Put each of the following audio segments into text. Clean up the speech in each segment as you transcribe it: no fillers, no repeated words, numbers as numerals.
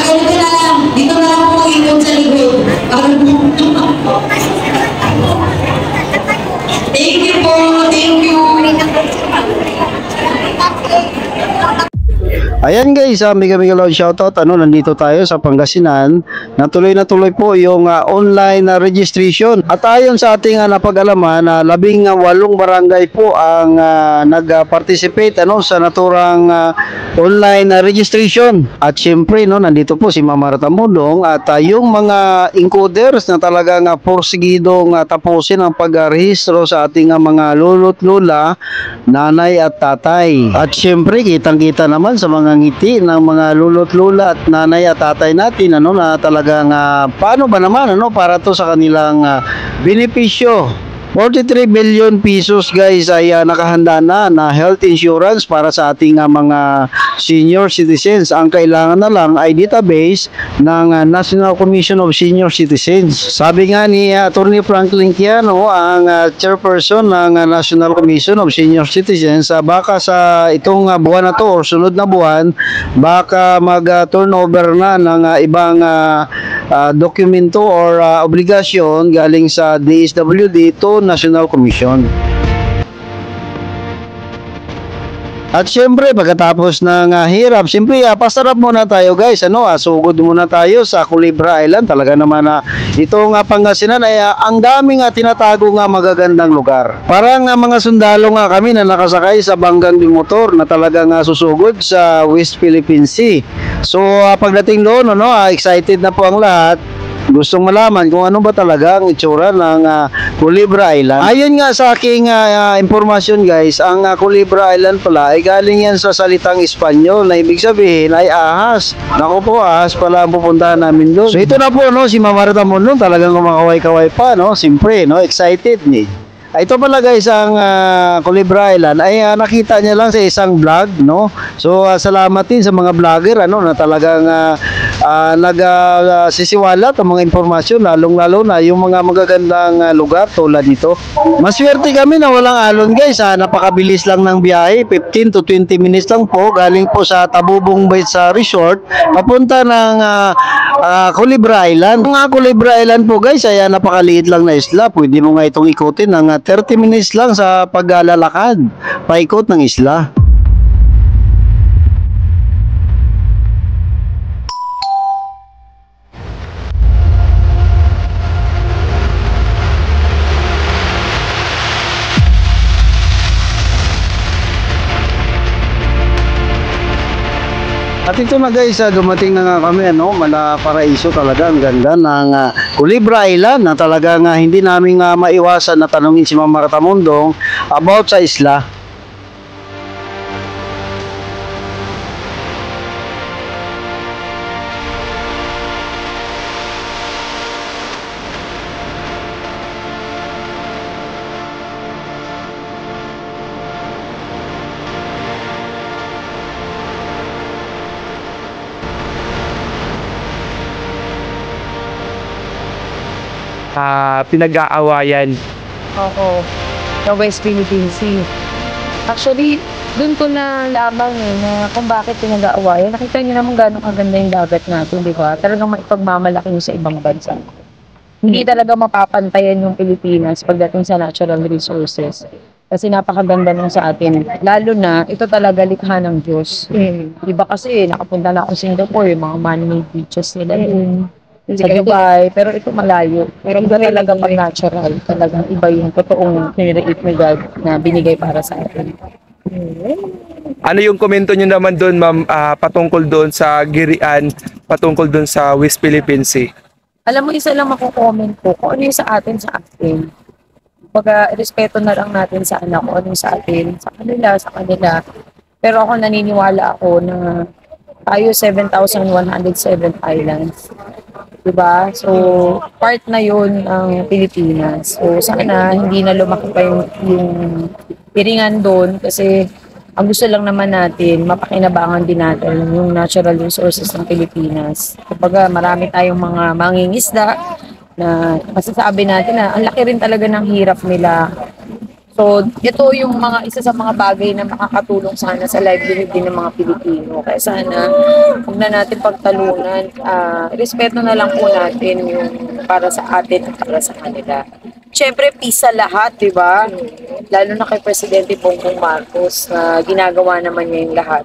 Ganito na lang. Dito na lang po ikot sa likod. Thank you po. Thank you. Ayan guys, mega long shoutout. Nandito tayo sa Pangasinan. Natuloy na tuloy po yung online registration. At ayon sa ating napag-alaman, 18 barangay po ang nag-participate sa naturang online registration. At syempre, nandito po si Mama Martha Mundong at yung mga encoders na talagang porsigidong tapusin ang pag-rehistro sa ating mga lolo't lola, nanay at tatay. At syempre, kitang-kita naman sa mga ngiti ng mga lolo't lola at nanay at tatay natin na talagang paano ba naman para to sa kanilang benepisyo. 43 billion pesos guys ay nakahanda na health insurance para sa ating mga senior citizens. Ang kailangan na lang ay database ng National Commission of Senior Citizens. Sabi nga ni Attorney Franklin Quiano, ang chairperson ng National Commission of Senior Citizens, baka sa itong buwan na to o sunod na buwan, baka mag-turnover na ng ibang dokumento or obligasyon galing sa DSWD to National Commission. At syempre, pagkatapos ng hirap, syempre, pasarap muna tayo guys. Sugod muna tayo sa Culebra Island. Talaga naman itong Pangasinan ay ang daming tinatago magagandang lugar. Parang mga sundalo kami na nakasakay sa banggang motor na talagang susugod sa West Philippine Sea. So, pagdating doon, excited na po ang lahat. Gustong malaman kung ano ba talaga ang itsura ng Culebra Island. Ayon nga sa aking impormasyon guys, ang Culebra Island pala ay galing yan sa salitang Espanyol na ibig sabihin ay ahas. Naku po, ahas pala ang pupuntahan namin doon. So ito na po, si Mama Martha Mundong talagang kumakaway-kaway pa, siyempre, excited ni. Ito pala guys, ang Culebra Island ay nakita niya lang sa isang vlog, So salamat din sa mga vlogger na talagang nagsisiwalat ang mga impormasyon, lalong-lalo na yung mga magagandang lugar tulad nito. Maswerte kami na walang alon guys, napakabilis lang ng biyahe, 15 to 20 minutes lang po, galing po sa Tabubong Bay sa resort, papunta ng Culebra Island. Ang Culebra Island po guys ay napakaliit lang na isla, pwede mo nga itong ikutin ng 30 minutes lang sa paglalakad, paikot ng isla. At ito na guys, dumating na nga kami, Mala Paraiso talaga. Ang ganda ng Culebra Island na talaga hindi namin maiwasan na tanungin si Mama Martha Mundong about sa isla. Pinag-aawayan. Oo, sa West Philippine Sea. Actually, doon ko na lamang na kung bakit pinag-aawayan. Nakita niyo naman gano'ng kaganda yung dagat natin, di ba? Talagang maipagmamalaki yung sa ibang bansa. Hindi talaga mapapantayan yung Pilipinas pagdating sa natural resources. Kasi napakaganda nung sa atin. Lalo na, ito talaga likha ng Diyos. Di ba kasi, nakapunta na ako sa Singapore, yung mga man-made beaches nila dun. Sa Dubai, pero ito malayo. Pero iba talaga pag natural. Talagang iba yung totoong nire-eat ni God na binigay para sa atin. Ano yung komento nyo naman doon, ma'am, patungkol doon sa Girian, patungkol doon sa West Philippine Sea? Alam mo, isa lang makukomment ko kung ano yung sa atin. Pagka respeto na lang natin sa anak ko, ano yung sa atin, sa kanila. Pero ako naniniwala ako na tayo 7,107 islands. Diba? So, part na yun ang Pilipinas. So, sana hindi na lumaki pa yung piringan doon kasi ang gusto lang naman natin, mapakinabangan din natin yung natural resources ng Pilipinas. Kapag marami tayong mga mangingisda na masasabi natin na ang laki rin talaga ng hirap nila. So, ito yung isa sa mga bagay na makakatulong sana sa livelihood din ng mga Pilipino. Kaya sana, huwag na natin pagtalunan. Respeto na lang po natin yung para sa atin at para sa kanila. Siyempre, peace sa lahat, di ba? Lalo na kay Presidente Bongbong Marcos na ginagawa naman niya yung lahat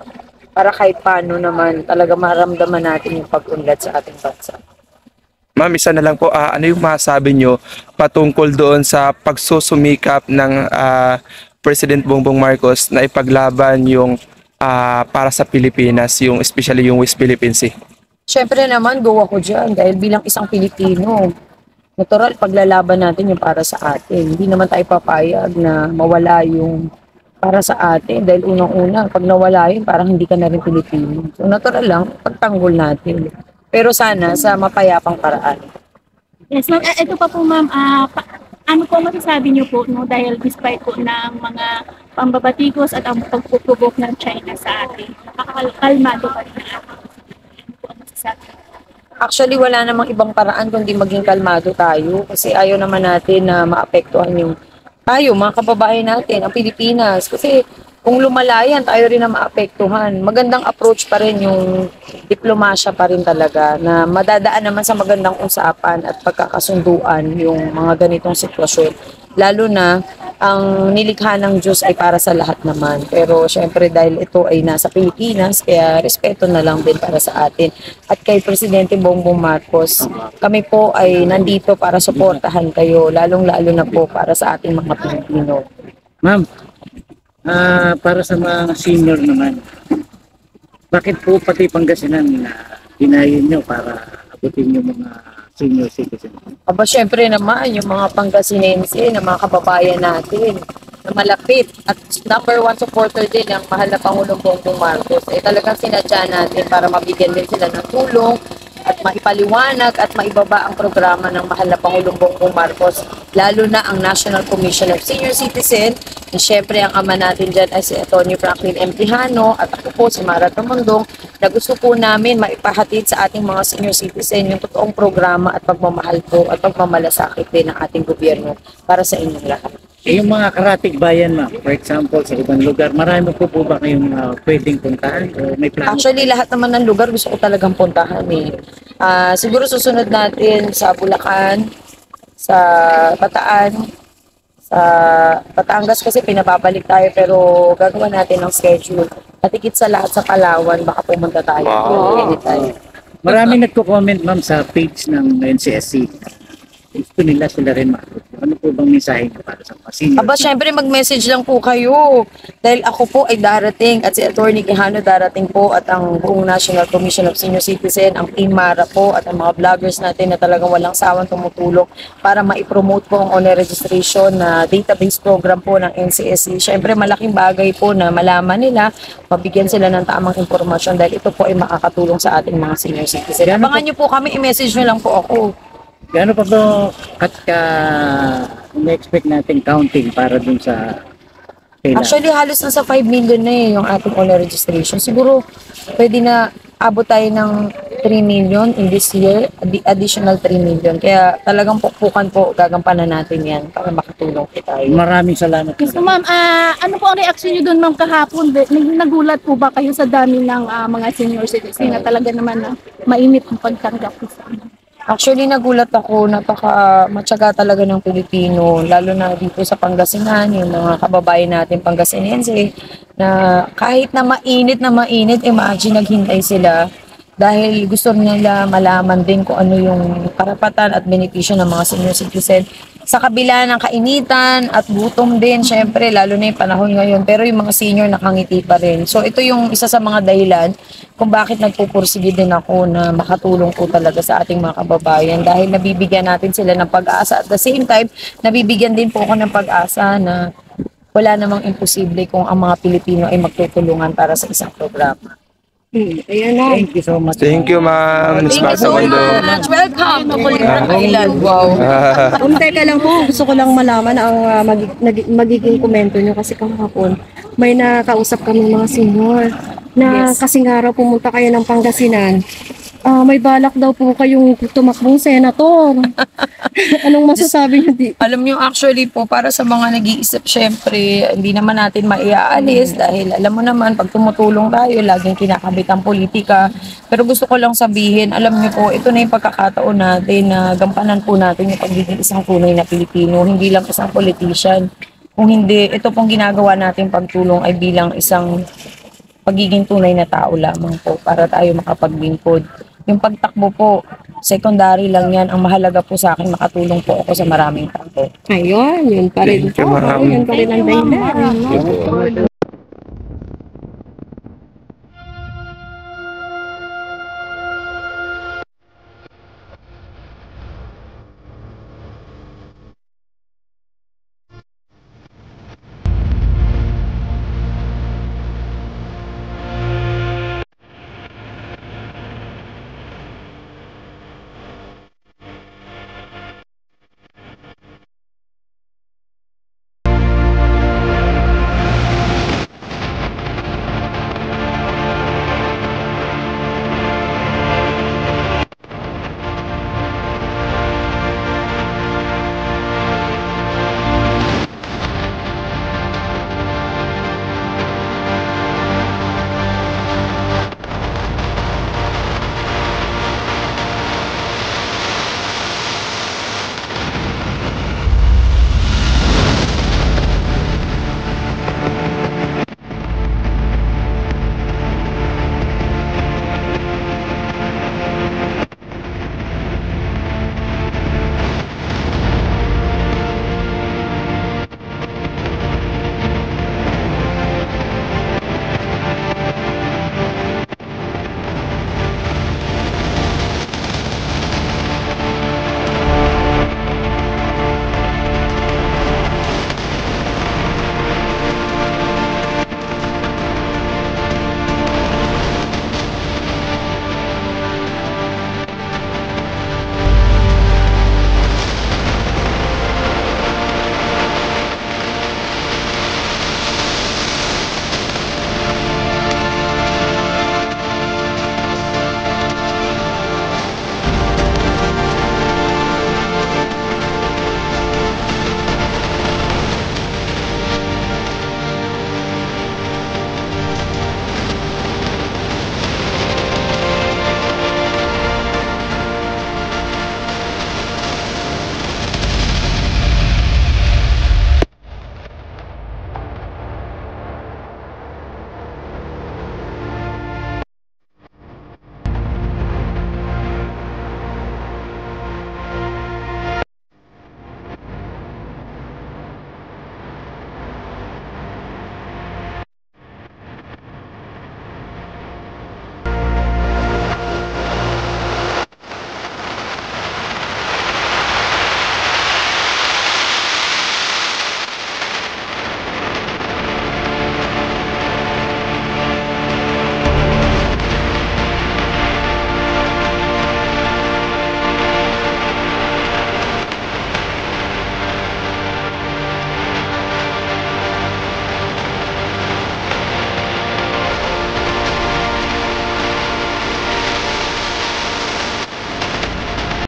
para kahit paano naman talaga maramdaman natin yung pag-unlad sa ating bansa. Ma'am, isa na lang po, ano yung masabi nyo patungkol doon sa pagsusumikap ng President Bongbong Marcos na ipaglaban yung para sa Pilipinas, yung especially yung West Philippine Sea? Siyempre naman, go ako dyan dahil bilang isang Pilipino, natural paglalaban natin yung para sa atin. Hindi naman tayo papayag na mawala yung para sa atin dahil unang-una, pag nawala yun, parang hindi ka na rin Pilipino. So natural lang, pagtanggol natin. Pero sana sa mapayapang paraan. Yes, ma'am. Ito pa po, ma'am. Ano po masasabi niyo po, no? Dahil despite po ng mga pambabatikos at ang pagpupubok ng China sa atin, nakakakalmado pa rin ang ating. Ano po ang masasabi niyo? Actually, wala namang ibang paraan kundi maging kalmado tayo kasi ayaw naman natin na maapektuhan yung tayo, mga kababayan natin, ang Pilipinas. Kasi kung lumalayan, tayo rin na maapektuhan. Magandang approach pa rin yung diplomasya pa rin talaga na madadaan naman sa magandang usapan at pagkakasunduan yung mga ganitong sitwasyon. Lalo na ang nilikha ng Diyos ay para sa lahat naman. Pero syempre dahil ito ay nasa Pilipinas, kaya respeto na lang din para sa atin. At kay Presidente Bongbong Marcos, kami po ay nandito para suportahan kayo, lalong-lalo na po para sa ating mga Pilipino. Ma'am, para sa mga senior naman, bakit po pati Pangasinan na dinayin nyo para abutin yung mga senior citizen? Aba, syempre naman, yung mga Pangasinense, na mga kababayan natin, na malapit at number one supporter din ng mahal na Pangulong Bongbong Marcos, talagang sinadya natin para mabigyan din sila ng tulong at maipaliwanag at maibaba ang programa ng mahal na Pangulong Bongbong Marcos, lalo na ang National Commission of Senior Citizen. And syempre, ang ama natin dyan ay si Atty. Franklin M. Quijano at ako po si Mara Tamundong, na gusto po namin maipahatid sa ating mga senior citizen yung totoong programa at pagmamahal po at pagmamalasakit din ng ating gobyerno para sa inyong lahat. Yung mga karatig bayan, ma'am, for example, sa ibang lugar, marami po ba kayong pwedeng puntahan o may plano? Actually, lahat naman ng lugar gusto ko talagang puntahan eh. Siguro susunod natin sa Bulacan, sa Bataan, sa Batangas kasi pinababalik tayo pero gagawa natin ng schedule. Patikit sa lahat sa Palawan, baka pumunta tayo. Wow. Anytime. Marami nagko-comment, ma'am, sa page ng NCSC. Gusto nila sila rin ma'am. Ano po bang mensahe niyo para sa mga senior? Aba, syempre mag-message lang po kayo. Dahil ako po ay darating at si Atty. Quijano darating po at ang buong National Commission of Senior Citizen, ang Team Mara po at ang mga vloggers natin na talagang walang sawang tumutulong para maipromote po ang online registration na database program po ng NCSC. Syempre malaking bagay po na malaman nila, mabigyan sila ng tamang impormasyon dahil ito po ay makakatulong sa ating mga senior citizen. Abangan niyo po kami, i-message niyo lang po ako. Gaano pa ba na-expect natin counting para dun sa kailangan? Actually, halos nasa 5 million na yung ating online registration. Siguro, pwede na abot tayo ng 3 million in this year, additional 3 million. Kaya talagang pukpukan po, gagampanan natin yan para makatulong po tayo. Maraming salamat. So, ma'am, ano po ang reaksyon niyo doon, ma'am, kahapon? Nagulat po ba kayo sa dami ng mga senior citizen na talaga naman na mainit ang pagtanggap po sa amin? Actually, nagulat ako, matyaga talaga ng Pilipino, lalo na dito sa Pangasinan, yung mga kababayan natin Pangasinense, na kahit na mainit, imagine naghintay sila dahil gusto nila malaman din kung ano yung karapatan at benepisyo ng mga senior citizen. Sa kabila ng kainitan at gutom din, syempre, lalo na yung panahon ngayon, pero yung mga senior nakangiti pa rin. So ito yung isa sa mga dahilan kung bakit nagpupursige din ako na makatulong po talaga sa ating mga kababayan dahil nabibigyan natin sila ng pag-asa. At the same time, nabibigyan din po ako ng pag-asa na wala namang imposible kung ang mga Pilipino ay magtutulungan para sa isang programa. Ayan na. Thank you so much. Thank you, ma'am. Miss Thank you so Marta Mundo. much. Welcome to Kulibrang Island. Wow. Teka lang po, gusto ko lang malaman ang magiging komento nyo kasi kahapon may nakausap kami mga senior na Yes. kasi nga raw pumunta kayo ng Pangasinan may balak daw po kayong tumakbong senator. Anong masasabi niyo di? Alam nyo, actually po, para sa mga nag-iisip, syempre, hindi naman natin maiaalis dahil alam mo naman, pag tumutulong tayo, laging kinakabit ang politika. Pero gusto ko lang sabihin, alam nyo po, ito na yung pagkakataon natin na gampanan po natin yung pagiging isang tunay na Pilipino, hindi lang isang politician. Kung hindi, ito pong ginagawa natin pagtulong ay bilang isang pagiging tunay na tao lamang po para tayo makapaglingkod. Yung pagtakbo po, secondary lang yan. Ang mahalaga po sa akin, makatulong po ako sa maraming tao. Ayun, yun pa rin Thank you, po. ma'am. Yun pa rin ang dahilan.